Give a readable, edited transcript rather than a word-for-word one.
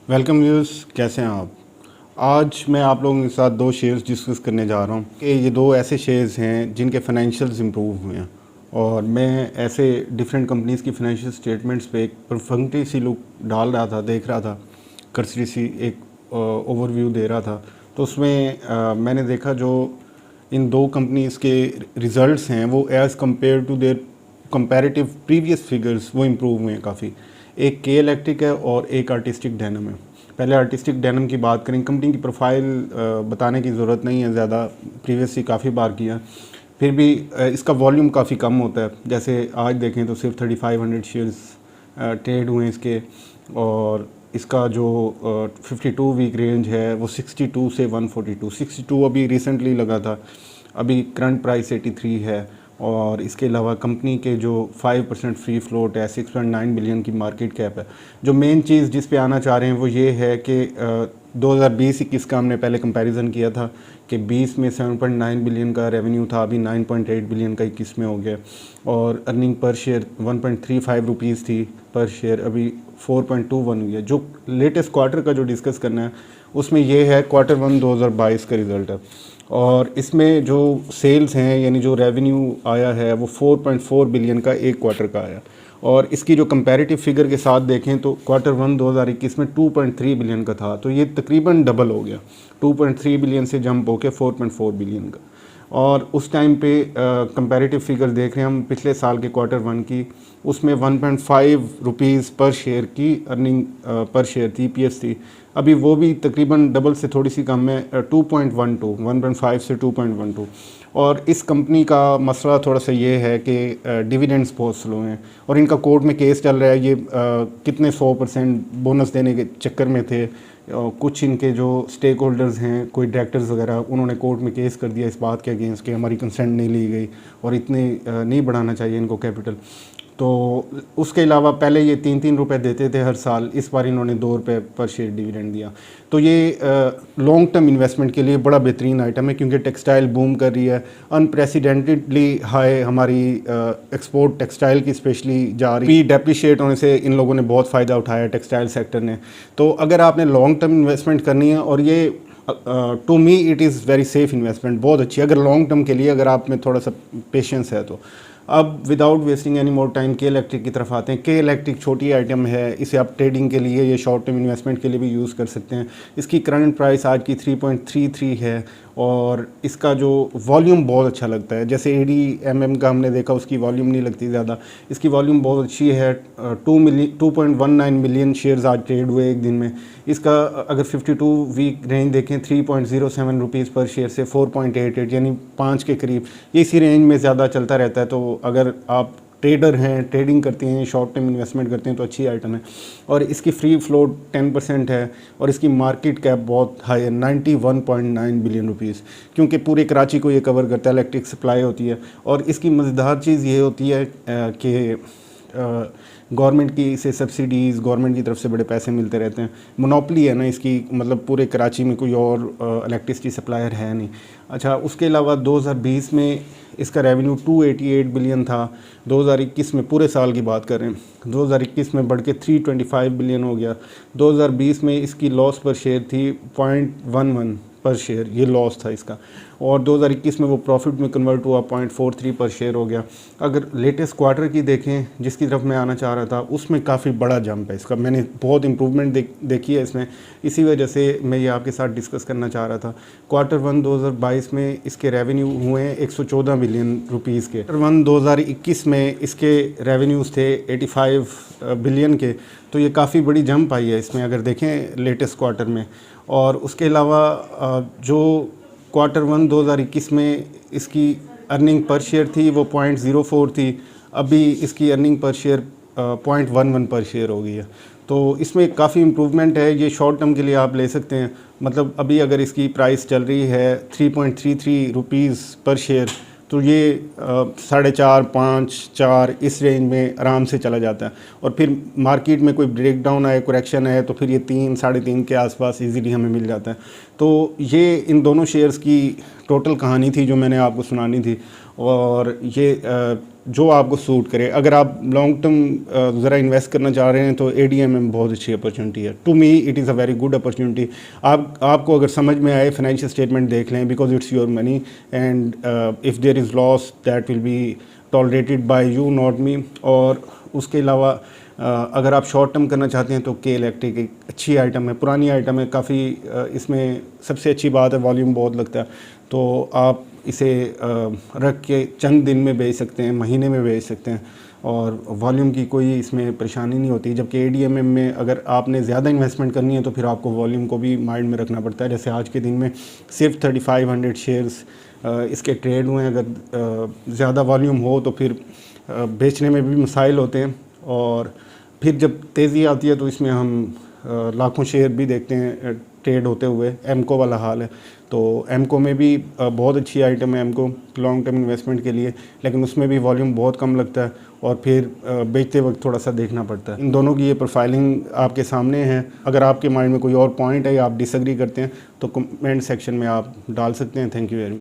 Welcome views, कैसे हैं आप। आज मैं आप लोगों के साथ दो शेयर्स डिस्कस करने जा रहा हूं कि ये दो ऐसे शेयर्स हैं जिनके फाइनेंशियल्स इंप्रूव हुए हैं और मैं ऐसे डिफरेंट कंपनीज़ की फाइनेंशियल स्टेटमेंट्स पे एक परफेक्टली सी लुक डाल रहा था, देख रहा था, कर्सरी सी एक ओवरव्यू दे रहा था। तो उसमें मैंने देखा जो इन दो कंपनीज़ के रिज़ल्ट्स हैं वो as compare to their comparative previous figures वो इम्प्रूव हुए हैं काफ़ी। एक के इलेक्ट्रिक है और एक आर्टिस्टिक डेनिम है। पहले आर्टिस्टिक डेनिम की बात करें, कंपनी की प्रोफाइल बताने की ज़रूरत नहीं है ज़्यादा, प्रीवियसली काफ़ी बार किया। फिर भी इसका वॉल्यूम काफ़ी कम होता है। जैसे आज देखें तो सिर्फ 3500 शेयर्स ट्रेड हुए इसके, और इसका जो 52 वीक रेंज है वो 62 से 142, 62 अभी रिसेंटली लगा था, अभी करंट प्राइस 83 है। और इसके अलावा कंपनी के जो 5% फ्री फ्लोट है, 6.9 बिलियन की मार्केट कैप है। जो मेन चीज़ जिस पे आना चाह रहे हैं वो ये है कि 2020-21 का हमने पहले कंपैरिजन किया था कि 20 में 7.9 बिलियन का रेवेन्यू था, अभी 9.8 बिलियन का 21 में हो गया। और अर्निंग पर शेयर 1.35 रुपीज़ थी पर शेयर, अभी 4.21 हुई है। जो लेटेस्ट क्वार्टर का जो डिस्कस करना है उसमें ये है Q1 2022 का रिज़ल्ट है, और इसमें जो सेल्स हैं यानी जो रेवेन्यू आया है वो 4.4 बिलियन का एक क्वार्टर का आया। और इसकी जो कंपैरेटिव फिगर के साथ देखें तो Q1 2021 में 2.3 बिलियन का था, तो ये तकरीबन डबल हो गया, 2.3 बिलियन से जंप होके 4.4 बिलियन का। और उस टाइम पे कंपैरेटिव फिगर देख रहे हैं हम पिछले साल के Q1 की, उसमें 1.5 रुपीज़ पर शेयर की अर्निंग पर शेयर थी, EPS थी। अभी वो भी तकरीबन डबल से थोड़ी सी कम है, 2.12, 1.5 से 2.12। और इस कंपनी का मसला थोड़ा सा ये है कि डिविडेंड्स बहुत स्लो हैं और इनका कोर्ट में केस चल रहा है। ये कितने 100% बोनस देने के चक्कर में थे। कुछ इनके जो स्टेक होल्डर्स हैं, कोई डायरेक्टर्स वगैरह, उन्होंने कोर्ट में केस कर दिया इस बात के अगेंस्ट कि हमारी कंसेंट नहीं ली गई और इतने नहीं बढ़ाना चाहिए इनको कैपिटल। तो उसके अलावा पहले ये 3-3 रुपये देते थे हर साल, इस बार इन्होंने 2 रुपये पर शेयर डिविडेंड दिया। तो ये लॉन्ग टर्म इन्वेस्टमेंट के लिए बड़ा बेहतरीन आइटम है क्योंकि टेक्सटाइल बूम कर रही है, अनप्रेसिडेंटेडली हाई हमारी एक्सपोर्ट टेक्सटाइल की स्पेशली जा रही है। डेप्रिशिएट होने से इन लोगों ने बहुत फ़ायदा उठाया टेक्सटाइल सेक्टर ने। तो अगर आपने लॉन्ग टर्म इन्वेस्टमेंट करनी है, और ये to me it is very safe investment, बहुत अच्छी अगर लॉन्ग टर्म के लिए, अगर आप में थोड़ा सा पेशेंस है तो। अब without wasting any more time के इलेक्ट्रिक की तरफ आते हैं। के इलेक्ट्रिक छोटी आइटम है, इसे आप ट्रेडिंग के लिए या शॉर्ट टर्म इन्वेस्टमेंट के लिए भी यूज़ कर सकते हैं। इसकी करंट प्राइस आज की 3.33 है और इसका जो वॉल्यूम बहुत अच्छा लगता है। जैसे ADMM का हमने देखा, उसकी वॉल्यूम नहीं लगती ज़्यादा, इसकी वॉल्यूम बहुत अच्छी है। 2.19 मिलियन शेयर्स आज ट्रेड हुए एक दिन में। इसका अगर 52 वीक रेंज देखें, 3.07 रुपीज़ पर शेयर से 4.88 यानी 5 के करीब, ये इसी रेंज में ज़्यादा चलता रहता है। तो अगर आप ट्रेडर हैं, ट्रेडिंग करते हैं, शॉर्ट टर्म इन्वेस्टमेंट करते हैं तो अच्छी आइटम है। और इसकी फ्री फ्लोट 10% है और इसकी मार्केट कैप बहुत हाई है, 91.9 बिलियन रुपीज़, क्योंकि पूरे कराची को ये कवर करता है, इलेक्ट्रिक सप्लाई होती है। और इसकी मज़ेदार चीज़ ये होती है कि गवर्नमेंट की इसे सब्सिडीज़, गवर्नमेंट की तरफ से बड़े पैसे मिलते रहते हैं। मोनोपली है ना इसकी, मतलब पूरे कराची में कोई और इलेक्ट्रिसिटी सप्लायर है नहीं। अच्छा, उसके अलावा 2020 में इसका रेवेन्यू 288 बिलियन था। 2021 में, पूरे साल की बात कर रहे हैं, 2021 में बढ़ के 325 बिलियन हो गया। 2020 में इसकी लॉस पर शेयर थी 0.11 पर शेयर, ये लॉस था इसका। और 2021 में वो प्रॉफिट में कन्वर्ट हुआ, 0.43 पर शेयर हो गया। अगर लेटेस्ट क्वार्टर की देखें, जिसकी तरफ मैं आना चाह रहा था, उसमें काफ़ी बड़ा जंप है इसका। मैंने बहुत इंप्रूवमेंट देखी है इसमें, इसी वजह से मैं ये आपके साथ डिस्कस करना चाह रहा था। Q1 2022 में इसके रेवेन्यू हुए हैं 114 बिलियन रुपीज़ के। Q1 2021 में इसके रेवेन्यूज़ थे 85 बिलियन के। तो ये काफ़ी बड़ी जंप आई है इसमें अगर देखें लेटेस्ट क्वार्टर में। और उसके अलावा जो Q1 2021 में इसकी अर्निंग पर शेयर थी वो 0.04 थी, अभी इसकी अर्निंग पर शेयर 0.11 पर शेयर हो गई है। तो इसमें काफ़ी इम्प्रूवमेंट है। ये शॉर्ट टर्म के लिए आप ले सकते हैं। मतलब अभी अगर इसकी प्राइस चल रही है 3.33 रुपीज़ पर शेयर, तो ये 4.5, 5, 4 इस रेंज में आराम से चला जाता है। और फिर मार्केट में कोई ब्रेकडाउन आए, करेक्शन है, तो फिर ये 3, 3.5 के आसपास इजीली हमें मिल जाता है। तो ये इन दोनों शेयर्स की टोटल कहानी थी जो मैंने आपको सुनानी थी। और ये जो आपको सूट करे। अगर आप लॉन्ग टर्म ज़रा इन्वेस्ट करना चाह रहे हैं तो ADM में बहुत अच्छी अपॉर्चुनिटी है। To me it is a very good opportunity. आपको अगर समझ में आए फाइनेंशियल स्टेटमेंट देख लें, because it's your money and if there is loss that will be tolerated by you not me. और उसके अलावा अगर आप शॉर्ट टर्म करना चाहते हैं तो के इलेक्ट्रिक एक अच्छी आइटम है, पुरानी आइटम है काफ़ी। इसमें सबसे अच्छी बात है वॉल्यूम बहुत लगता है, तो आप इसे रख के चंद दिन में बेच सकते हैं, महीने में बेच सकते हैं और वॉल्यूम की कोई इसमें परेशानी नहीं होती। जबकि ADM में अगर आपने ज़्यादा इन्वेस्टमेंट करनी है तो फिर आपको वॉल्यूम को भी माइंड में रखना पड़ता है। जैसे आज के दिन में सिर्फ 3500 शेयर्स इसके ट्रेड हुए हैं। अगर ज़्यादा वॉल्यूम हो तो फिर बेचने में भी मसाइल होते हैं, और फिर जब तेज़ी आती है तो इसमें हम लाखों शेयर भी देखते हैं ट्रेड होते हुए। एमको वाला हाल है, तो एमको में भी बहुत अच्छी आइटम है एमको लॉन्ग टर्म इन्वेस्टमेंट के लिए, लेकिन उसमें भी वॉल्यूम बहुत कम लगता है और फिर बेचते वक्त थोड़ा सा देखना पड़ता है। इन दोनों की ये प्रोफाइलिंग आपके सामने है। अगर आपके माइंड में कोई और पॉइंट है या आप डिसएग्री करते हैं तो कमेंट सेक्शन में आप डाल सकते हैं। Thank you very much.